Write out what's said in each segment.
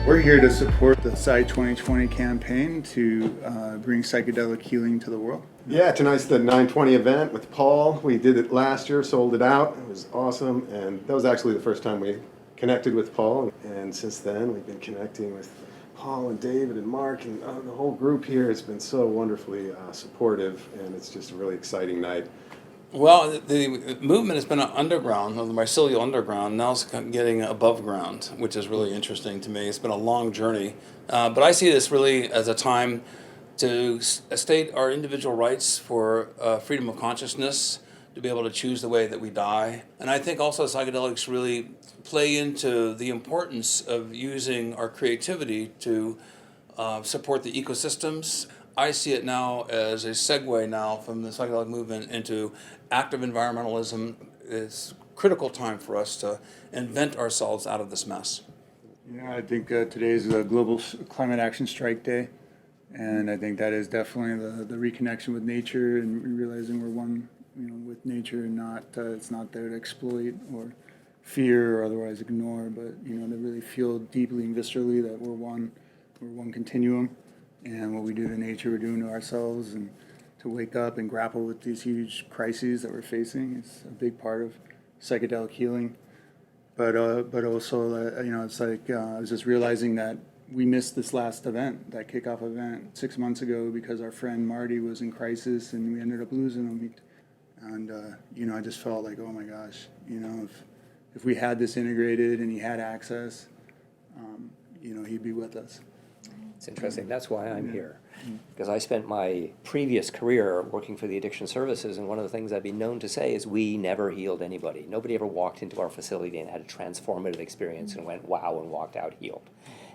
We're here to support the PSI 2020 campaign to bring psychedelic healing to the world. Yeah, tonight's the 920 event with Paul. We did it last year, sold it out. It was awesome, and that was actually the first time we connected with Paul. And since then, we've been connecting with Paul and David and Mark and the whole group here. It's been so wonderfully supportive, and it's just a really exciting night. Well, the movement has been underground, the mycelial underground. Now it's getting above ground, which is really interesting to me. It's been a long journey. But I see this really as a time to state our individual rights for freedom of consciousness, to be able to choose the way that we die. And I think also psychedelics really play into the importance of using our creativity to support the ecosystems. I see it now as a segue now from the psychedelic movement into active environmentalism. It's a critical time for us to invent ourselves out of this mess. Yeah, I think today is a global climate action strike day, and I think that is definitely the reconnection with nature and realizing we're one, with nature, and not it's not there to exploit or fear or otherwise ignore, but to really feel deeply and viscerally that we're one continuum. And what we do to nature, we're doing to ourselves, and to wake up and grapple with these huge crises that we're facing is a big part of psychedelic healing. But also, it's like I was just realizing that we missed this last event, that kickoff event 6 months ago, because our friend Marty was in crisis and we ended up losing him. And I just felt like, oh my gosh, if we had this integrated and he had access, he'd be with us. It's interesting. That's why I'm here, because I spent my previous career working for the addiction services, and one of the things I've been known to say is we never healed anybody. Nobody ever walked into our facility and had a transformative experience and went, wow, and walked out healed.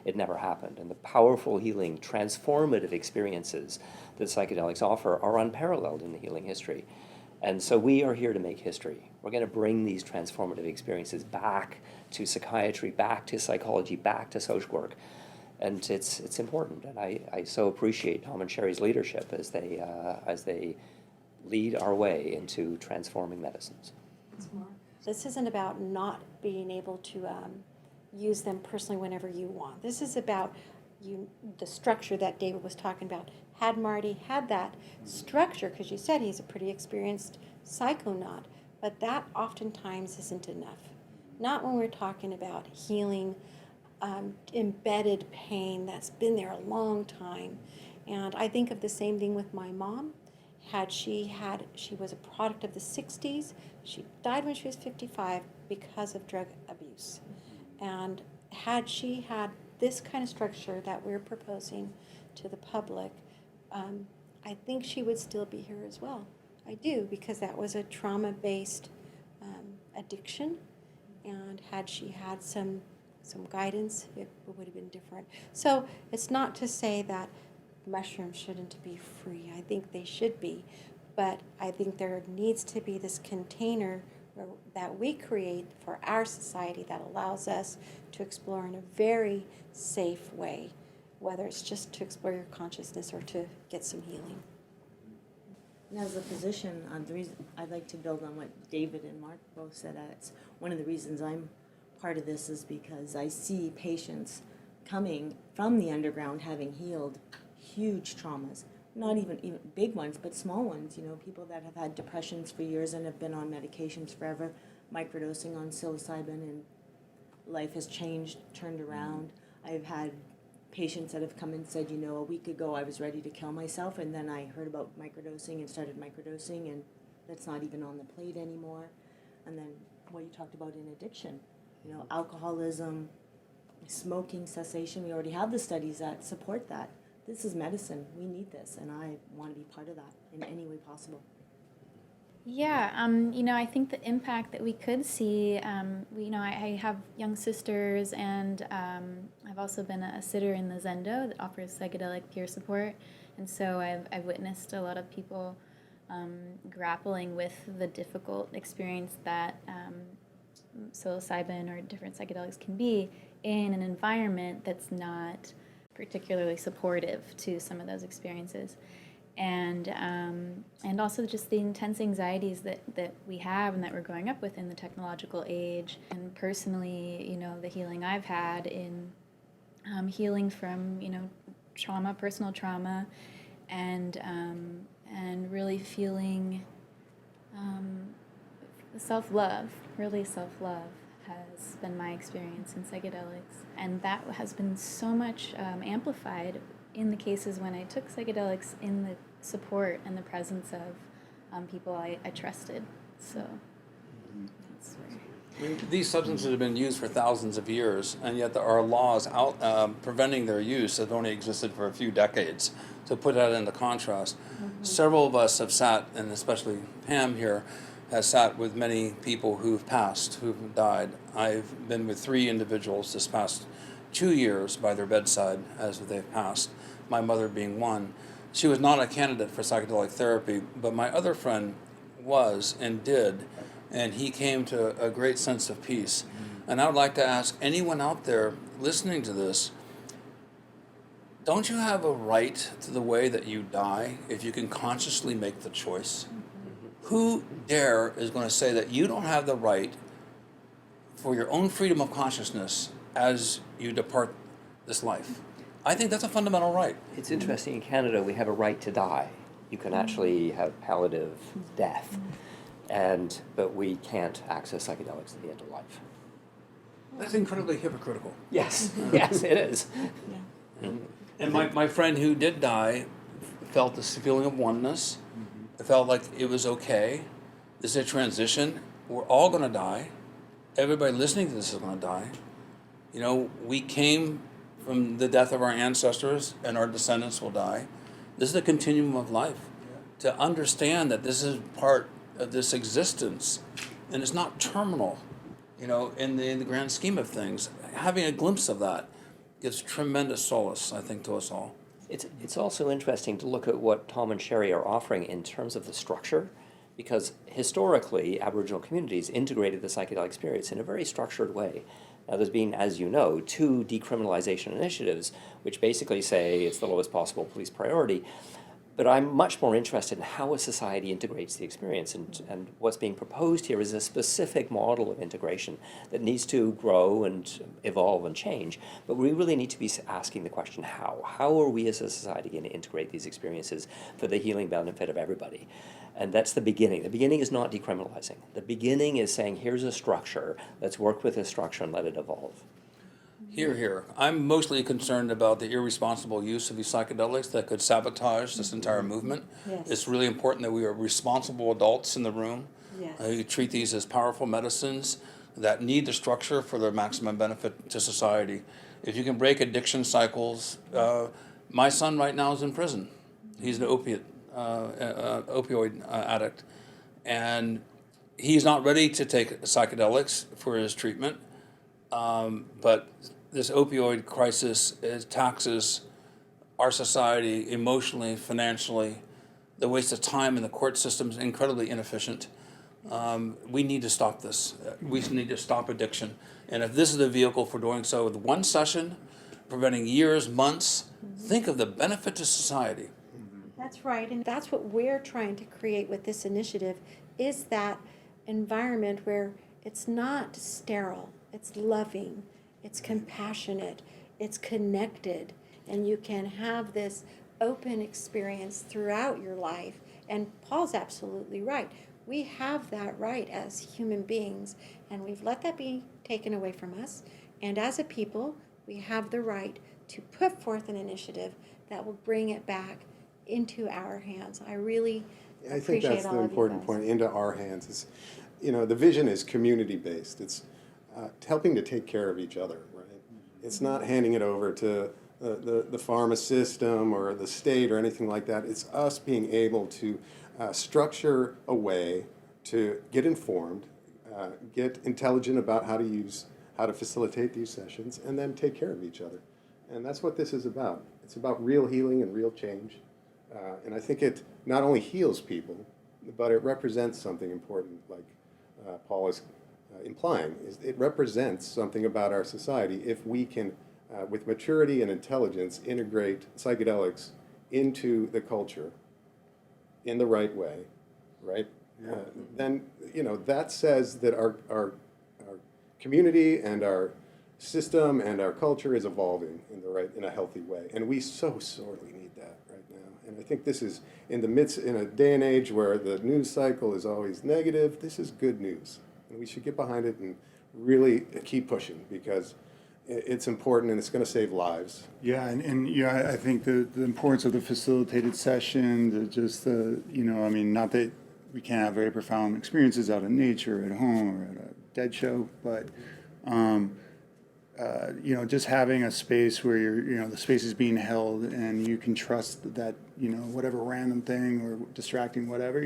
It never happened. And the powerful healing, transformative experiences that psychedelics offer are unparalleled in the healing history. And so we are here to make history. We're going to bring these transformative experiences back to psychiatry, back to psychology, back to social work. And it's important, and I so appreciate Tom and Sheri's leadership as they lead our way into transforming medicines. This isn't about not being able to use them personally whenever you want. This is about the structure that David was talking about. Had Marty had that structure, because you said he's a pretty experienced psychonaut, but that oftentimes isn't enough. Not when we're talking about healing embedded pain that's been there a long time. And I think of the same thing with my mom. She was a product of the 60s. She died when she was 55 because of drug abuse. And had she had this kind of structure that we're proposing to the public, I think she would still be here as well. I do, because that was a trauma-based addiction. And had she had some guidance, it would have been different. So it's not to say that mushrooms shouldn't be free. I think they should be. But I think there needs to be this container that we create for our society that allows us to explore in a very safe way, whether it's just to explore your consciousness or to get some healing. And as a physician, the reason I'd like to build on what David and Mark both said. It's one of the reasons I'm part of this is because I see patients coming from the underground having healed huge traumas, not even big ones, but small ones. People that have had depressions for years and have been on medications forever, microdosing on psilocybin, and life has changed, turned around. I've had patients that have come and said, a week ago I was ready to kill myself, and then I heard about microdosing and started microdosing, and that's not even on the plate anymore. And then what you talked about in addiction, alcoholism, smoking cessation. We already have the studies that support that. This is medicine. We need this, and I want to be part of that in any way possible. Yeah, I think the impact that we could see, I have young sisters, and I've also been a sitter in the Zendo that offers psychedelic peer support, and so I've witnessed a lot of people grappling with the difficult experience that psilocybin or different psychedelics can be in an environment that's not particularly supportive to some of those experiences. And also just the intense anxieties that we have and that we're growing up with in the technological age. And personally, the healing I've had in healing from, trauma, personal trauma, and really feeling self-love, really self-love has been my experience in psychedelics. And that has been so much amplified in the cases when I took psychedelics, in the support and the presence of people I trusted. So that's where. I mean, these substances have been used for thousands of years, and yet there are laws out preventing their use that have only existed for a few decades. To put that into contrast, several of us have sat, and especially Pam here, has sat with many people who've passed, who've died. I've been with 3 individuals this past 2 years by their bedside as they've passed, my mother being one. She was not a candidate for psychedelic therapy, but my other friend was and did, and he came to a great sense of peace. And I would like to ask anyone out there listening to this, don't you have a right to the way that you die if you can consciously make the choice? Who dare is going to say that you don't have the right for your own freedom of consciousness as you depart this life? I think that's a fundamental right. It's interesting, in Canada we have a right to die. You can actually have palliative death, but we can't access psychedelics at the end of life. That's incredibly hypocritical. Yes, yes, it is. And my friend who did die felt this feeling of oneness. It felt like it was okay. This is a transition. We're all going to die. Everybody listening to this is going to die. We came from the death of our ancestors, and our descendants will die. This is a continuum of life. To understand that this is part of this existence, and it's not terminal, in the grand scheme of things. Having a glimpse of that gives tremendous solace, I think, to us all. It's also interesting to look at what Tom and Sheri are offering in terms of the structure, because historically, Aboriginal communities integrated the psychedelic experience in a very structured way. Now, there's been, as you know, 2 decriminalization initiatives, which basically say it's the lowest possible police priority. But I'm much more interested in how a society integrates the experience, and what's being proposed here is a specific model of integration that needs to grow and evolve and change. But we really need to be asking the question, how? How are we as a society going to integrate these experiences for the healing benefit of everybody? And that's the beginning. The beginning is not decriminalizing. The beginning is saying, here's a structure, let's work with this structure and let it evolve. Here. I'm mostly concerned about the irresponsible use of these psychedelics that could sabotage this entire movement. Yes. It's really important that we are responsible adults in the room. Yes. You treat these as powerful medicines that need the structure for their maximum benefit to society. If you can break addiction cycles, my son right now is in prison. He's an opioid addict, and he's not ready to take psychedelics for his treatment. But this opioid crisis taxes our society emotionally, financially. The waste of time in the court system is incredibly inefficient. We need to stop this. We need to stop addiction. And if this is the vehicle for doing so with one session, preventing years, months, think of the benefit to society. That's right, and that's what we're trying to create with this initiative, is that environment where it's not sterile, it's loving, it's compassionate, it's connected, and you can have this open experience throughout your life. And Paul's absolutely right. We have that right as human beings, and we've let that be taken away from us. And as a people, we have the right to put forth an initiative that will bring it back into our hands. I really I think appreciate that's all the of you important guys. point, into our hands. Is, the vision is community-based. It's helping to take care of each other, right? It's not handing it over to the pharma system or the state or anything like that. It's us being able to structure a way to get informed, get intelligent about how to facilitate these sessions, and then take care of each other. And that's what this is about. It's about real healing and real change. And I think it not only heals people, but it represents something important, like Paul is implying. It represents something about our society if we can, with maturity and intelligence, integrate psychedelics into the culture in the right way, right? Then, that says that our community and our system and our culture is evolving in a healthy way, and we so sorely need that right now. And I think this is in a day and age where the news cycle is always negative. This is good news, and we should get behind it and really keep pushing, because it's important and it's going to save lives. Yeah, and yeah, I think the importance of the facilitated session, I mean, not that we can't have very profound experiences out in nature, at home, or at a dead show, but just having a space where the space is being held and you can trust that, whatever random thing or distracting whatever,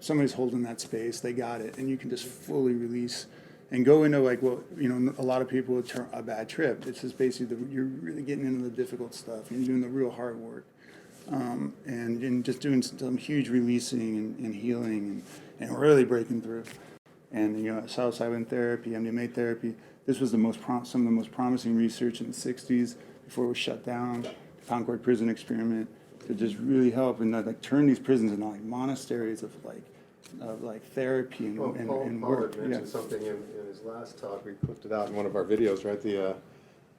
somebody's holding that space, they got it, and you can just fully release and go into a lot of people would term a bad trip. It's just basically you're really getting into the difficult stuff and you're doing the real hard work, and just doing some huge releasing and healing and really breaking through. And psilocybin therapy, MDMA therapy. This was some of the most promising research in the '60s before it was shut down. The Concord prison experiment to just really help and turn these prisons into monasteries of therapy and Paul work. had mentioned something in his last talk. We clipped it out in one of our videos, right? The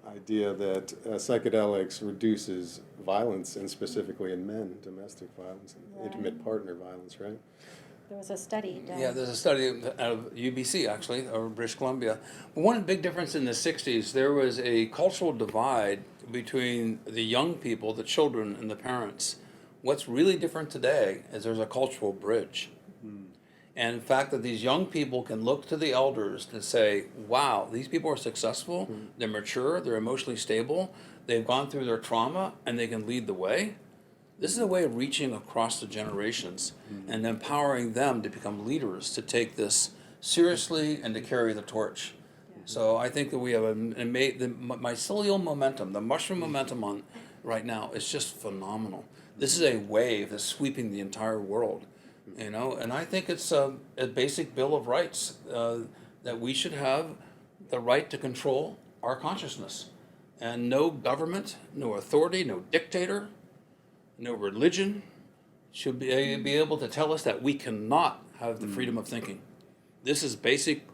idea that psychedelics reduces violence, and specifically in men, domestic violence and intimate partner violence, right? There was a study done. Yeah, there's a study out of UBC, actually, or British Columbia. But one big difference in the 60s, there was a cultural divide between the young people, the children, and the parents. What's really different today is there's a cultural bridge. And the fact that these young people can look to the elders to say, wow, these people are successful, they're mature, they're emotionally stable, they've gone through their trauma, and they can lead the way. This is a way of reaching across the generations and empowering them to become leaders, to take this seriously and to carry the torch. So I think that we have the mycelial momentum, the mushroom momentum on right now is just phenomenal. This is a wave that's sweeping the entire world, and I think it's a basic Bill of Rights that we should have the right to control our consciousness, and no government, no authority, no dictator, no religion should be able to tell us that we cannot have the freedom of thinking. This is basic,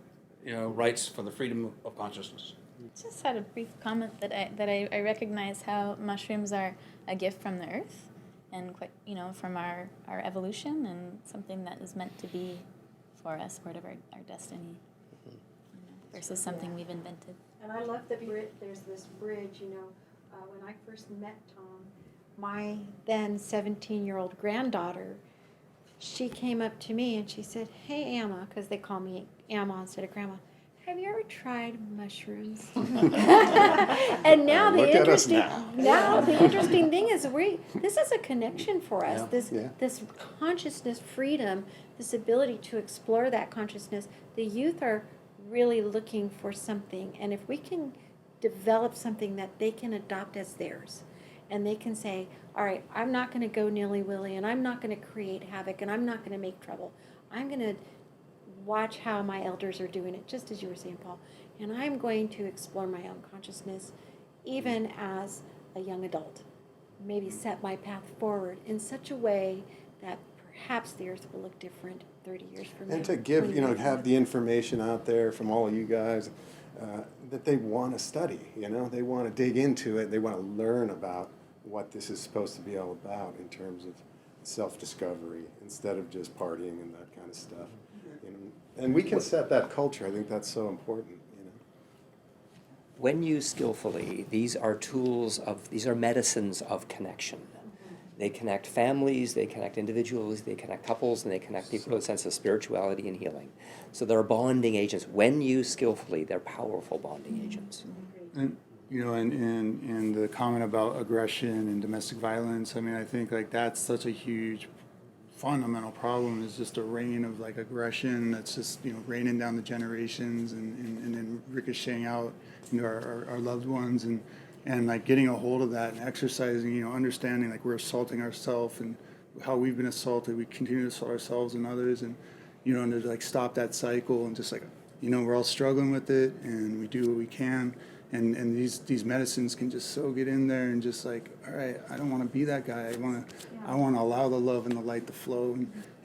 rights for the freedom of consciousness. Just had a brief comment that I recognize how mushrooms are a gift from the earth, and quite from our evolution, and something that is meant to be for us, part of our destiny, versus something we've invented. And I love the bridge. There's this bridge, when I first met Tom, my then 17-year-old granddaughter, she came up to me and she said, "Hey, Amma," because they call me Amma instead of Grandma, "have you ever tried mushrooms?" And now the interesting thing is this is a connection for us. This consciousness freedom, this ability to explore that consciousness. The youth are really looking for something, and if we can develop something that they can adopt as theirs, and they can say, all right, I'm not going to go nilly-willy, and I'm not going to create havoc, and I'm not going to make trouble. I'm going to watch how my elders are doing it, just as you were saying, Paul, and I'm going to explore my own consciousness, even as a young adult. Maybe set my path forward in such a way that perhaps the earth will look different 30 years from now. And to give, have the information out there from all of you guys that they want to study, they want to dig into it, they want to learn about what this is supposed to be all about in terms of self-discovery instead of just partying and that kind of stuff. And we can set that culture. I think that's so important. When used skillfully, these are medicines of connection. They connect families, they connect individuals, they connect couples, and they connect people to a sense of spirituality and healing. So they're bonding agents. When used skillfully, they're powerful bonding agents. And and the comment about aggression and domestic violence, I mean, I think that's such a huge fundamental problem, is just a reign of aggression that's just raining down the generations and then ricocheting out into our loved ones, and getting a hold of that and exercising, understanding we're assaulting ourselves and how we've been assaulted, we continue to assault ourselves and others, and and to stop that cycle, and just we're all struggling with it, and we do what we can, and these medicines can just so get in there and just all right, I don't want to be that guy. I want to allow the love and the light to flow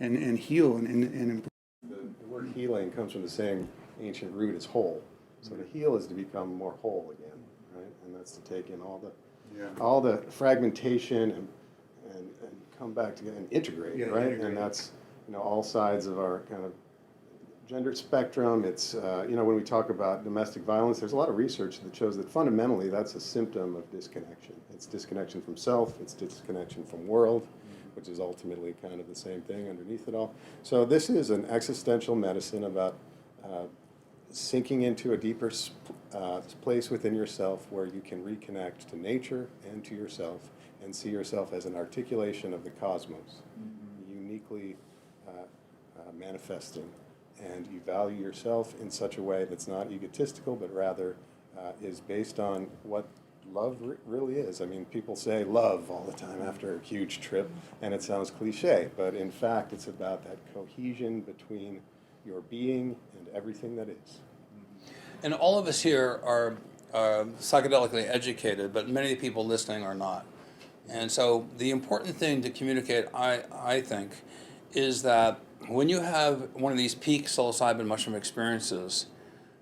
and heal and The word healing comes from the same ancient root as whole. So to heal is to become more whole again, right? And that's to take in all Yeah. the fragmentation and come back together and integrate, Yeah, right? integrate. And that's, all sides of our kind of gender spectrum. It's, when we talk about domestic violence, there's a lot of research that shows that fundamentally that's a symptom of disconnection. It's disconnection from self, it's disconnection from world, which is ultimately kind of the same thing underneath it all. So this is an existential medicine about sinking into a deeper place within yourself where you can reconnect to nature and to yourself and see yourself as an articulation of the cosmos, uniquely manifesting. And you value yourself in such a way that's not egotistical, but rather is based on what love really is. I mean, people say love all the time after a huge trip, and it sounds cliche, but in fact, it's about that cohesion between your being and everything that is. And all of us here are psychedelically educated, but many people listening are not. And so the important thing to communicate, I think, is that when you have one of these peak psilocybin mushroom experiences,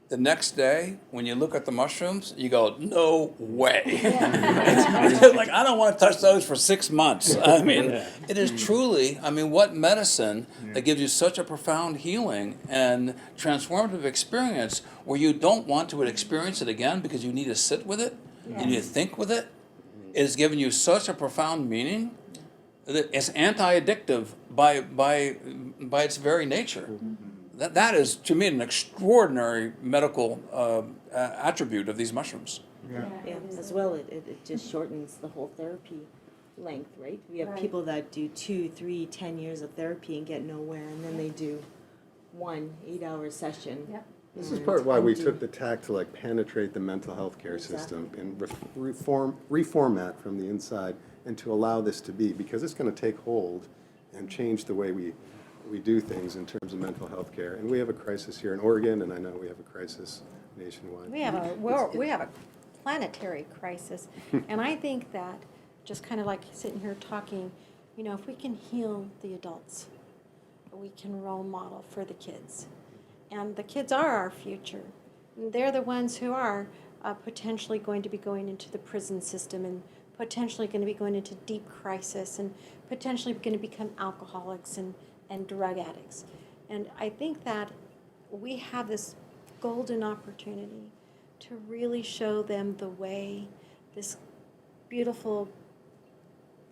the next day, when you look at the mushrooms, you go, no way. It's like, I don't want to touch those for 6 months. I mean, it is truly, what medicine that gives you such a profound healing and transformative experience where you don't want to experience it again because you need to sit with it, you need to think with it, is giving you such a profound meaning that it's anti-addictive by its very nature. That is, to me, an extraordinary medical attribute of these mushrooms. Yeah, as well, it just shortens the whole therapy length, right? We have people that do 2, 3, 10 years of therapy and get nowhere, and then they do 1 8-hour session. Yep. This is part of why we took the tack to penetrate the mental health care system and reformat from the inside and to allow this to be, because it's going to take hold and change the way we do things in terms of mental health care. And we have a crisis here in Oregon, and I know we have a crisis nationwide. We have a planetary crisis, and I think that just kind of like sitting here talking, if we can heal the adults, we can role model for the kids, and the kids are our future. They're the ones who are potentially going to be going into the prison system and potentially going to be going into deep crisis and potentially going to become alcoholics and drug addicts. And I think that we have this golden opportunity to really show them the way, this beautiful,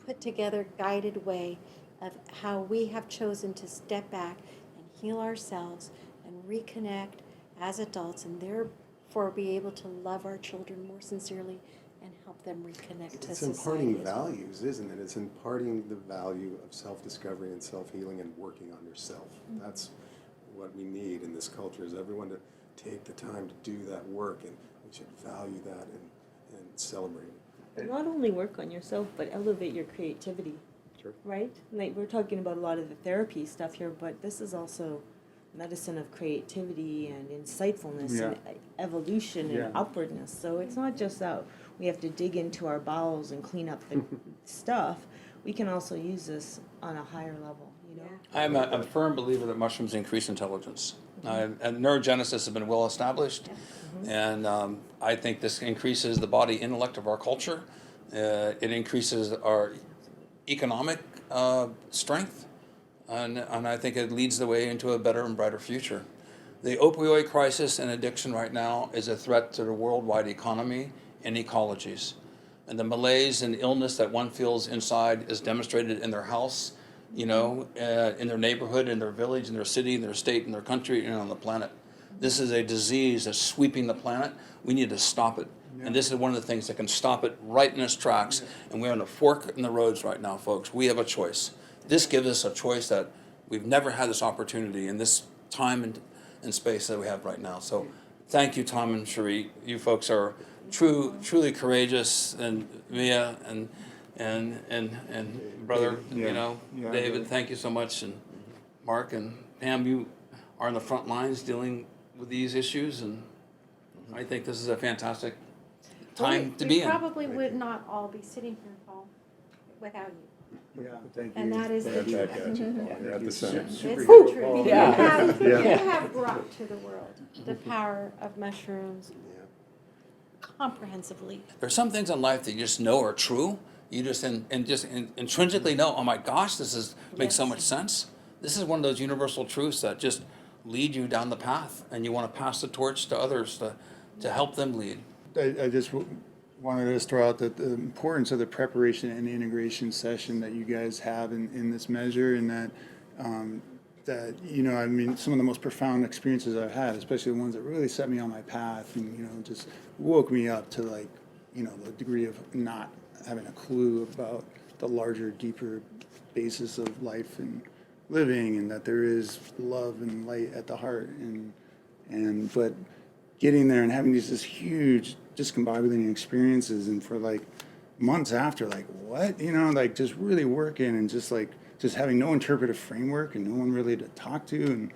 put together, guided way of how we have chosen to step back and heal ourselves and reconnect as adults, and therefore be able to love our children more sincerely and help them reconnect to It's society. imparting as well. values, isn't it? It's imparting the value of self-discovery and self-healing and working on yourself. That's what we need in this culture, is everyone to take the time to do that work, and we should value that and celebrate it. Not only work on yourself, but elevate your creativity, Sure. right? Like, we're talking about a lot of the therapy stuff here, but this is also medicine of creativity and insightfulness and evolution and upwardness. So it's not just that we have to dig into our bowels and clean up the stuff. We can also use this on a higher level, I'm a firm believer that mushrooms increase intelligence. And neurogenesis has been well established, and I think this increases the body intellect of our culture. It increases our economic strength, and I think it leads the way into a better and brighter future. The opioid crisis and addiction right now is a threat to the worldwide economy and ecologies. And the malaise and illness that one feels inside is demonstrated in their house, in their neighborhood, in their village, in their city, in their state, in their country, and on the planet. This is a disease that's sweeping the planet. We need to stop it. And this is one of the things that can stop it right in its tracks. And we're on a fork in the roads right now, folks. We have a choice. This gives us a choice that we've never had this opportunity in this time and space that we have right now. So thank you, Tom and Sheri. You folks are truly courageous, and Mia and brother, David, thank you so much, and Mark and Pam, you are on the front lines dealing with these issues, and I think this is a fantastic time to be in. We probably would not all be sitting here, Paul, without you. Yeah, thank you. And that is the Right truth. back at you, Paul. You're at the center. It's the truth. Yeah. You have brought to the world the power of mushrooms comprehensively. There's some things in life that you just know are true. You just intrinsically know, oh my gosh, makes so Yes. much sense. This is one of those universal truths that just lead you down the path, and you want to pass the torch to others to help them lead. I just wanted to throw out the importance of the preparation and integration session that you guys have in this measure, and that you know, I mean, some of the most profound experiences I've had, especially the ones that really set me on my path and, you know, just woke me up to, like, you know, the degree of not having a clue about the larger, deeper basis of life and living, and that there is love and light at the heart, but getting there and having these huge discombobulating experiences, and for like months after, like, what, you know, like just really working and just having no interpretive framework and no one really to talk to,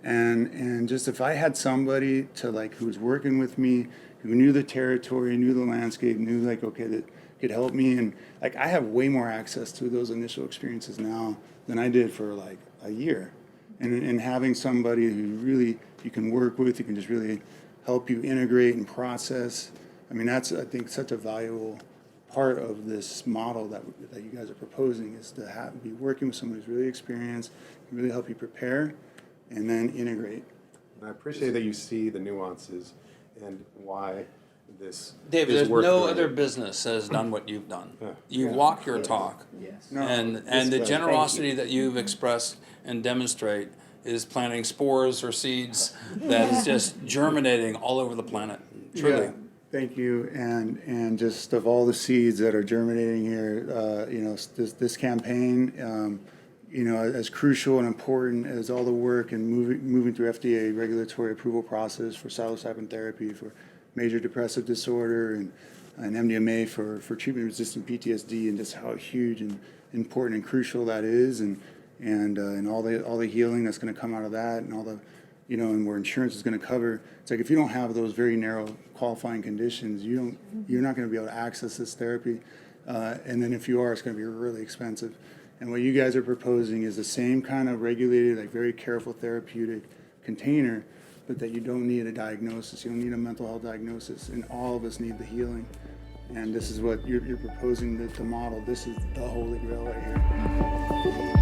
and just if I had somebody to, like, who was working with me, who knew the territory, knew the landscape, knew, like, okay, that could help me, and like I have way more access to those initial experiences now than I did for like a year, and having somebody who really you can work with, you can just really help you integrate and process. I mean, that's, I think, such a valuable part of this model that you guys are proposing, is to be working with someone who's really experienced, can really help you prepare, and then integrate. And I appreciate that you see the nuances and why this David, is there's worth no doing. other business that has done what you've done. Yeah. You walk your talk. Yes. No, And the way. generosity that you've expressed and demonstrate is planting spores or seeds that is just germinating all over the planet. Truly. Yeah, thank you, and just of all the seeds that are germinating here, you know, this campaign, you know, as crucial and important as all the work and moving through FDA regulatory approval process for psilocybin therapy for major depressive disorder and MDMA for treatment-resistant PTSD, and just how huge and important and crucial that is, and all the healing that's going to come out of that, and all the, you know, and where insurance is going to cover. It's like, if you don't have those very narrow qualifying conditions, you're not going to be able to access this therapy, and then if you are, it's going to be really expensive. And what you guys are proposing is the same kind of regulated, like very careful therapeutic container, but that you don't need a diagnosis. You don't need a mental health diagnosis, and all of us need the healing. And this is what you're proposing, the model. This is the holy grail right here.